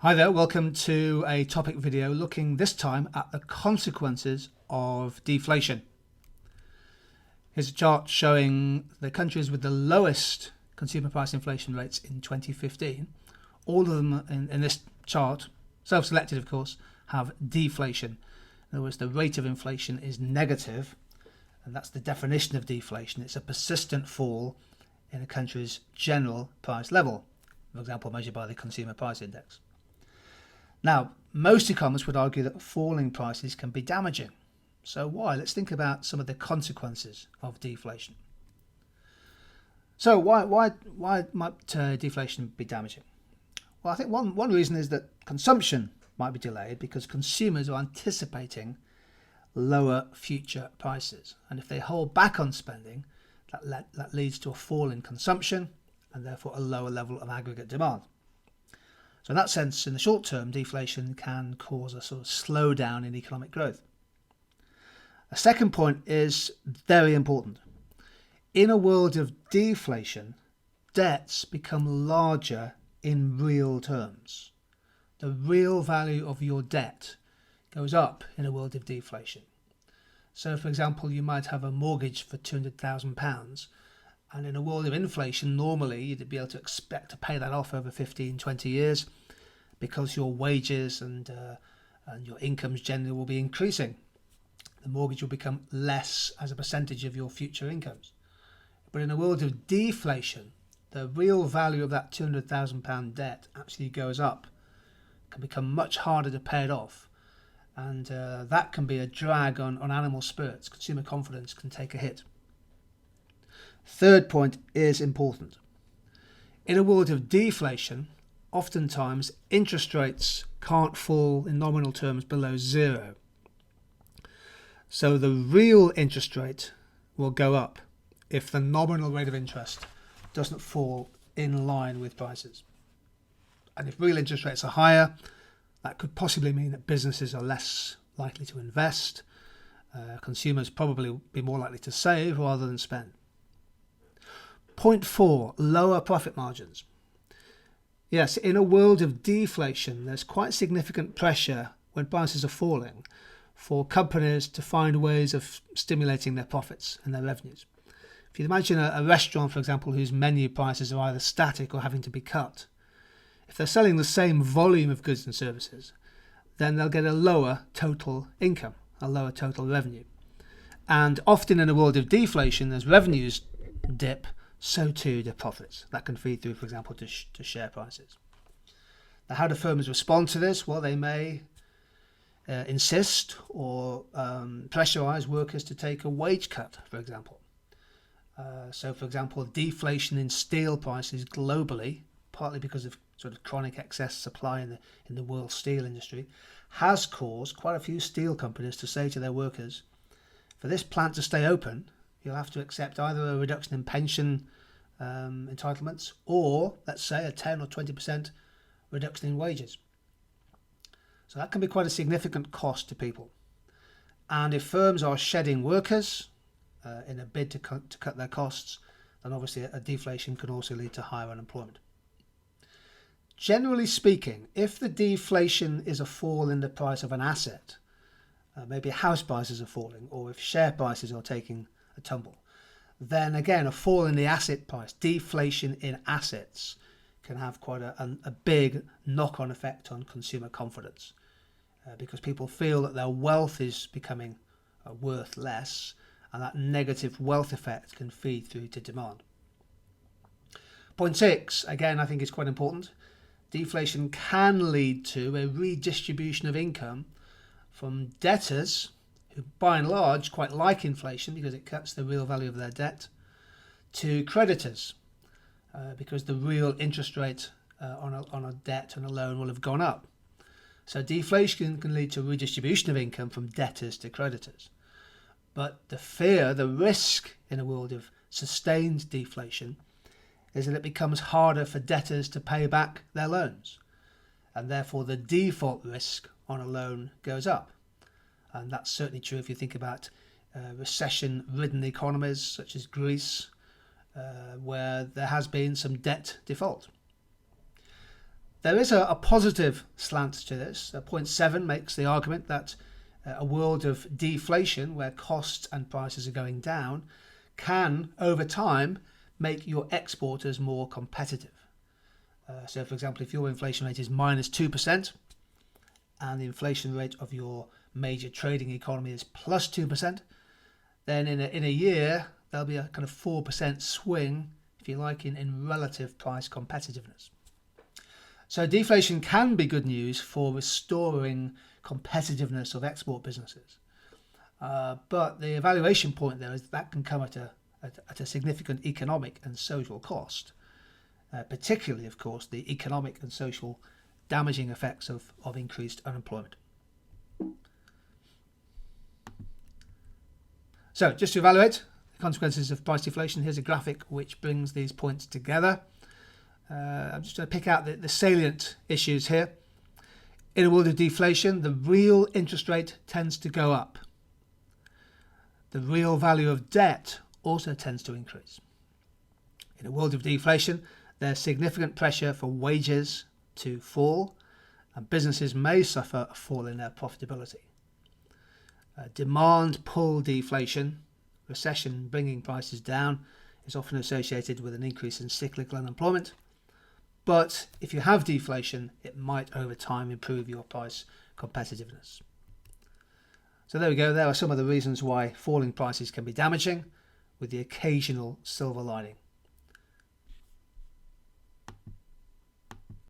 Hi there, welcome to a topic video looking this time at the consequences of deflation. Here's a chart showing the countries with the lowest consumer price inflation rates in 2015. All of them in this chart, self-selected of course, have deflation. In other words, the rate of inflation is negative, and that's the definition of deflation. It's a persistent fall in a country's general price level, for example measured by the Consumer Price Index. Now, most economists would argue that falling prices can be damaging. So why? Let's think about some of the consequences of deflation. So why might deflation be damaging? Well, I think one reason is that consumption might be delayed because consumers are anticipating lower future prices. And if they hold back on spending, that leads to a fall in consumption and therefore a lower level of aggregate demand. So in that sense, in the short term, deflation can cause a sort of slowdown in economic growth. A second point is very important. In a world of deflation, debts become larger in real terms. The real value of your debt goes up in a world of deflation. So, for example, you might have a mortgage for £200,000, and in a world of inflation, normally you'd be able to expect to pay that off over 15, 20 years because your wages and your incomes generally will be increasing. The mortgage will become less as a percentage of your future incomes. But in a world of deflation, the real value of that £200,000 debt actually goes up. It can become much harder to pay it off. And that can be a drag on animal spirits. Consumer confidence can take a hit. Third point is important. In a world of deflation, oftentimes interest rates can't fall in nominal terms below zero. So the real interest rate will go up if the nominal rate of interest doesn't fall in line with prices. And if real interest rates are higher, that could possibly mean that businesses are less likely to invest. Consumers probably be more likely to save rather than spend. Point 4, lower profit margins. Yes, in a world of deflation, there's quite significant pressure when prices are falling for companies to find ways of stimulating their profits and their revenues. If you imagine a restaurant, for example, whose menu prices are either static or having to be cut, if they're selling the same volume of goods and services, then they'll get a lower total income, a lower total revenue. And often in a world of deflation, as revenues dip, so too do profits. That can feed through, for example, to share prices. Now, how do firms respond to this? Well, they may insist or pressurize workers to take a wage cut, for example. So, for example, deflation in steel prices globally, partly because of sort of chronic excess supply in the world steel industry, has caused quite a few steel companies to say to their workers, for this plant to stay open, you'll have to accept either a reduction in pension entitlements or, let's say, a 10 or 20% reduction in wages. So that can be quite a significant cost to people. And if firms are shedding workers in a bid to cut their costs, then obviously a deflation can also lead to higher unemployment. Generally speaking, if the deflation is a fall in the price of an asset, maybe house prices are falling, or if share prices are taking a tumble, then again a fall in the asset price, deflation in assets, can have quite a big knock-on effect on consumer confidence because people feel that their wealth is becoming worth less, and that negative wealth effect can feed through to demand. Point 6, again, I think is quite important. Deflation can lead to a redistribution of income from debtors, who by and large quite like inflation because it cuts the real value of their debt, to creditors because the real interest rate on a debt and a loan will have gone up. So deflation can lead to redistribution of income from debtors to creditors. But the fear, the risk in a world of sustained deflation is that it becomes harder for debtors to pay back their loans, and therefore the default risk on a loan goes up. And that's certainly true if you think about recession-ridden economies such as Greece, where there has been some debt default. There is a positive slant to this. Point 7 makes the argument that a world of deflation, where costs and prices are going down, can, over time, make your exporters more competitive. So, for example, if your inflation rate is -2% and the inflation rate of your major trading economy is +2%, then in a year there'll be a kind of 4% swing, if you like, in relative price competitiveness. So deflation can be good news for restoring competitiveness of export businesses. But the evaluation point there is that can come at a significant economic and social cost. Particularly, of course, the economic and social damaging effects of increased unemployment. So, just to evaluate the consequences of price deflation, here's a graphic which brings these points together. I'm just going to pick out the salient issues here. In a world of deflation, the real interest rate tends to go up. The real value of debt also tends to increase. In a world of deflation, there's significant pressure for wages to fall, and businesses may suffer a fall in their profitability. Demand pull deflation, recession bringing prices down, is often associated with an increase in cyclical unemployment. But if you have deflation, it might over time improve your price competitiveness. So there we go. There are some of the reasons why falling prices can be damaging, with the occasional silver lining.